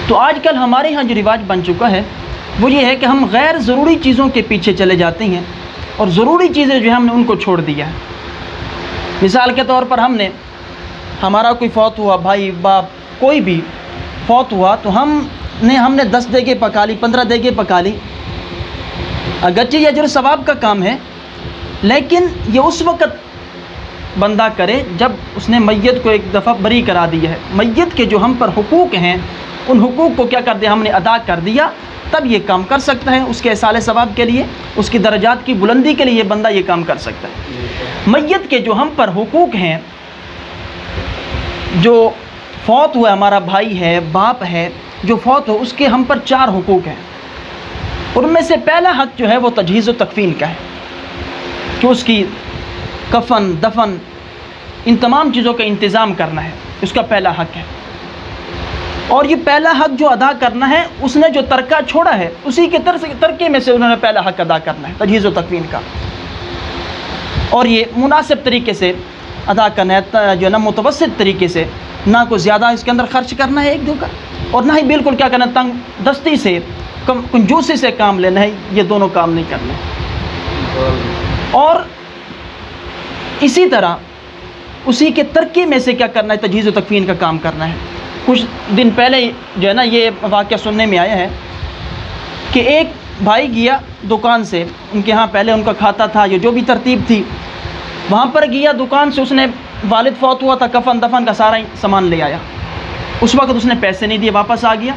तो आजकल हमारे यहाँ जो रिवाज बन चुका है वो ये है कि हम गैर ज़रूरी चीज़ों के पीछे चले जाते हैं और ज़रूरी चीज़ें जो है हमने उनको छोड़ दिया है। मिसाल के तौर पर हमारा कोई फौत हुआ, भाई बाप कोई भी फौत हुआ, तो हमने 10 देगे पका ली, 15 देगे पका ली। अगरचे ये अजर सवाब का काम है, लेकिन ये उस वक़्त बंदा करे जब उसने मैयत को एक दफ़ा बरी करा दिया है। मैयत के जो हम पर हुकूक हैं उन हुकूक को क्या कर दिया, हमने अदा कर दिया, तब ये काम कर सकता है। उसके इसाले सवाब के लिए, उसकी दर्जात की बुलंदी के लिए ये बंदा ये काम कर सकता है। मैयत के जो हम पर हुकूक हैं, जो फौत हुआ, हमारा भाई है, बाप है, जो फौत हो, उसके हम पर 4 हुकूक हैं। उनमें से पहला हक़ जो है वो तजहीज़ व तकफ़ीन का है कि उसकी कफ़न, दफन, इन तमाम चीज़ों का इंतज़ाम करना है, उसका पहला हक़ है। और ये पहला हक़ जो अदा करना है, उसने जो तरका छोड़ा है उसी के तरके में से उन्होंने पहला हक़ अदा करना है, तजहीज़ व तकफ़ीन का। और ये मुनासिब तरीके से अदा करना है, जो है ना मुतवस्सित तरीके से, ना को ज़्यादा इसके अंदर ख़र्च करना है एक दो का, और ना ही बिल्कुल क्या करना, तंग दस्ती से, कंजूसी से काम लेना है, ये दोनों काम नहीं करना। और इसी तरह उसी के तरके में से क्या करना है, तजहीज़ व तकफ़ीन का काम करना है। कुछ दिन पहले जो है ना ये वाक़या सुनने में आया है कि एक भाई गया दुकान से, उनके यहाँ पहले उनका खाता था, ये जो भी तरतीब थी, वहाँ पर गया दुकान से, उसने वालिद फौत हुआ था, कफ़न दफन का सारा सामान ले आया। उस वक्त उसने पैसे नहीं दिए, वापस आ गया।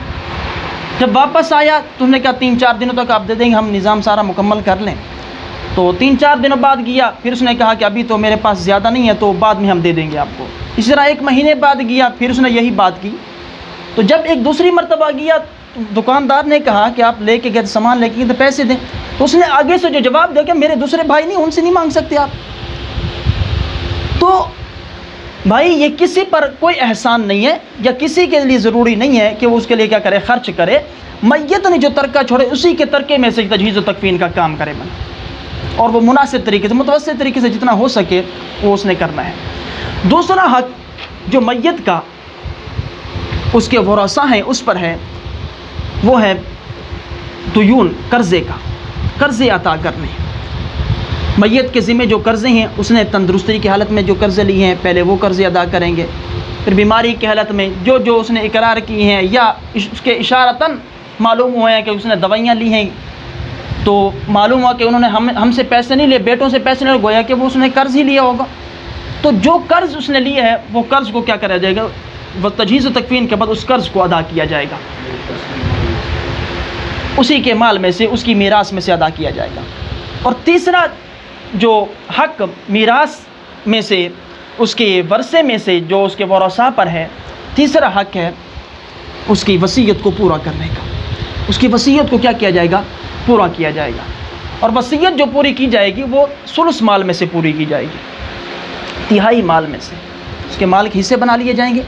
जब वापस आया तो उसने कहा 3-4 दिनों तक आप दे देंगे, हम निज़ाम सारा मुकम्मल कर लें। तो 3-4 दिनों बाद गया, फिर उसने कहा कि अभी तो मेरे पास ज़्यादा नहीं है, तो बाद में हम दे देंगे आपको। इसी तरह 1 महीने बाद गया, फिर उसने यही बात की। तो जब एक दूसरी मरतबा गया, तो दुकानदार ने कहा कि आप लेके गए सामान लेके गए तो पैसे दें। तो उसने आगे से जो जवाब दिया कि मेरे दूसरे भाई नहीं, उनसे नहीं मांग सकते आप। तो भाई ये किसी पर कोई एहसान नहीं है, या किसी के लिए ज़रूरी नहीं है कि वो उसके लिए क्या करे, ख़र्च करे। मैयत ने जो तरका छोड़े उसी के तरके में से तजहीज़ व तकफ़ीन का काम करे बना, और वो मुनासिब तरीके से, मुतवस्सित तरीके से जितना हो सके वो उसने करना है। दूसरा हक़ जो मैयत का उसके वरसा हैं उस पर है, वो है दुयून, कर्ज़े का, कर्ज़े अता करने। मैयत के ज़िम्मे जो कर्ज़े हैं, उसने तंदुरुस्ती की हालत में जो कर्ज़े लिए हैं पहले वो कर्ज़े अदा करेंगे। फिर बीमारी की हालत में जो उसने इकरार की हैं, या उसके इशारतन मालूम हुआ है कि उसने दवाइयाँ ली हैं, तो मालूम हुआ कि उन्होंने हमसे पैसे नहीं लिए, बेटों से पैसे नहीं, गोया कि वो उसने कर्ज़ ही लिया होगा। तो जो कर्ज़ उसने लिया है वो कर्ज़ को क्या करा जाएगा, वह तजहीज़ व तकफ़ीन के बाद उस कर्ज़ को अदा किया जाएगा, उसी के माल में से, उसकी मीरास में से अदा किया जाएगा। और तीसरा जो हक़ मीरास में से, उसके वर्से में से जो उसके वरसा पर है, तीसरा हक़ है उसकी वसीयत को पूरा करने का। उसकी वसीयत को क्या किया जाएगा, पूरा किया जाएगा। और वसीयत जो पूरी की जाएगी वो सुलुस माल में से पूरी की जाएगी, तिहाई माल में से उसके माल के हिस्से बना लिए जाएंगे,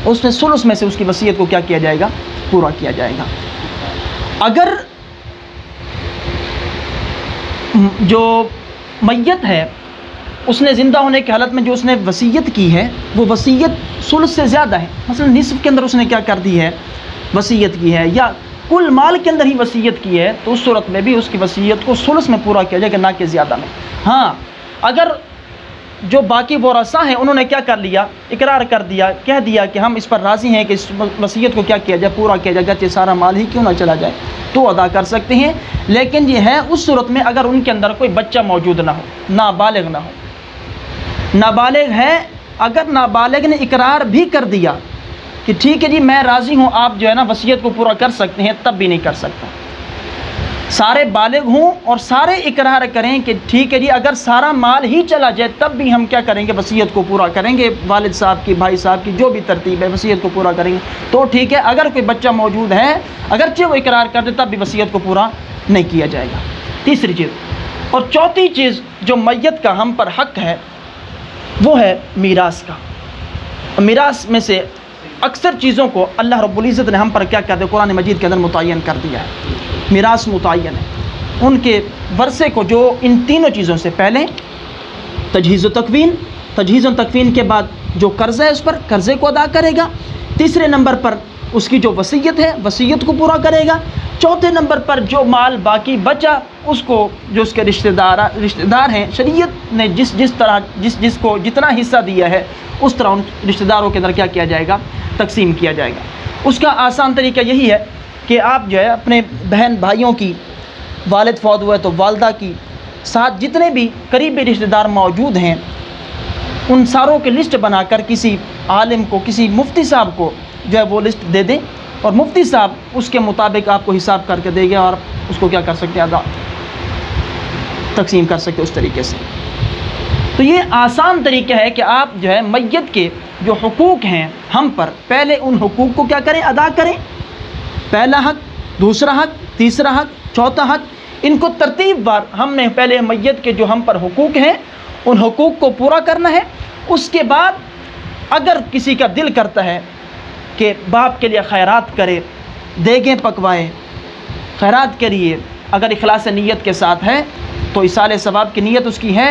उसमें सुलुस में से उसकी वसीयत को क्या किया जाएगा, पूरा किया जाएगा। अगर जो मैयत है उसने ज़िंदा होने की हालत में जो उसने वसीयत की है वो वसीयत सुलुस से ज़्यादा है, मसलन निस्फ़ के अंदर उसने क्या कर दी है, वसीयत की है, या कुल माल के अंदर ही वसीयत की है, तो उस सूरत में भी उसकी वसीयत को सुलुस में पूरा किया जाएगा, ना कि ज़्यादा में। हाँ, अगर जो बाकी वरसा हैं उन्होंने क्या कर लिया, इकरार कर दिया, कह दिया कि हम इस पर राज़ी हैं कि इस वसीयत को क्या किया जाए, पूरा किया जाए, चाहे सारा माल ही क्यों ना चला जाए, तो अदा कर सकते हैं। लेकिन ये है उस सूरत में अगर उनके अंदर कोई बच्चा मौजूद ना हो, नाबालिग ना हो। नाबालिग है, अगर नाबालिग ने इकरार भी कर दिया कि ठीक है जी मैं राज़ी हूँ, आप जो है ना वसीयत को पूरा कर सकते हैं, तब भी नहीं कर सकता। सारे बालिग हों और सारे इकरार करें कि ठीक है जी अगर सारा माल ही चला जाए तब भी हम क्या करेंगे, वसीयत को पूरा करेंगे, वालिद साहब की, भाई साहब की जो भी तरतीब है वसीयत को पूरा करेंगे, तो ठीक है। अगर कोई बच्चा मौजूद है, अगरचे वो इकरार कर दे, तब भी वसीयत को पूरा नहीं किया जाएगा। तीसरी चीज़। और चौथी चीज़ जो मैयत का हम पर हक़ है वो है मीरास का। मीरास में से अक्सर चीज़ों को अल्लाह रब्बुल इज़्ज़त ने हम पर क्या कर दिया, कुरान मजीद के अंदर मुतय्यन कर दिया है। मीरास मुतय्यन है उनके वर्से को, जो इन तीनों चीज़ों से पहले तजहीज़ व तकवीन, तजहीज़ व तकवीन के बाद जो कर्ज़ा है उस पर कर्ज़े को अदा करेगा, तीसरे नंबर पर उसकी जो वसीयत है वसीयत को पूरा करेगा। चौथे नंबर पर जो माल बाकी बचा उसको जो उसके रिश्तेदार हैं, शरीयत ने जिसको जितना हिस्सा दिया है उस तरह उन रिश्तेदारों के अंदर क्या किया जाएगा, तकसीम किया जाएगा। उसका आसान तरीका यही है कि आप जो है अपने बहन भाइयों की, वालिद फौत हुआ तो वालदा की, साथ जितने भी करीबी रिश्तेदार मौजूद हैं उन सारों की लिस्ट बनाकर किसी आलिम को, किसी मुफ्ती साहब को जो है वो लिस्ट दे दें और मुफ्ती साहब उसके मुताबिक आपको हिसाब करके देंगे और उसको क्या कर सकते हैं, तकसीम कर सकते उस तरीके से। तो ये आसान तरीका है कि आप जो है मैयत के जो हुकूक हैं हम पर, पहले उन हुकूक को क्या करें, अदा करें। पहला हक, दूसरा हक, तीसरा हक, चौथा हक, इनको तरतीबवार हमने पहले मैयत के जो हम पर हुकूक हैं उन हुकूक को पूरा करना है। उसके बाद अगर किसी का दिल करता है कि बाप के लिए खैरात करे, देगें पकवाए, खैरात करिए, अगर इखलास नीयत के साथ है तो इसाले सवाब की नीयत उसकी है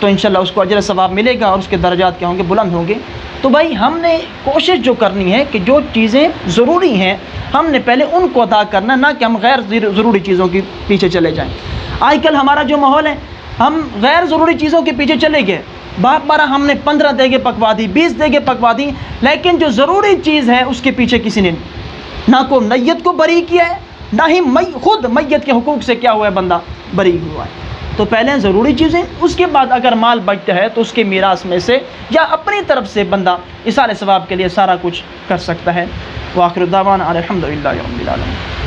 तो इंशाल्लाह उसको अजर सवाब मिलेगा और उसके दर्जात क्या होंगे, बुलंद होंगे। तो भाई हमने कोशिश जो करनी है कि जो चीज़ें ज़रूरी हैं हमने पहले उनको अदा करना, ना कि हम गैर ज़रूरी चीज़ों के पीछे चले जाएं। आजकल हमारा जो माहौल है, हम गैर ज़रूरी चीज़ों के पीछे चले गए। बाप मारा हमने 15 देगें पकवा दी, 20 देगें पकवा दी, लेकिन जो ज़रूरी चीज़ है उसके पीछे किसी ने ना को मैयत को बरी किया है, ना ही खुद मैयत के हुकूक से क्या हुआ है, बंदा बरी हुआ है। तो पहले ज़रूरी चीज़ें, उसके बाद अगर माल बचता है तो उसके मीरास में से या अपनी तरफ से बंदा इसाले सवाब के लिए सारा कुछ कर सकता है। व आखिर दावाना अल्हम्दुलिल्लाहि रब्बिल आलमीन।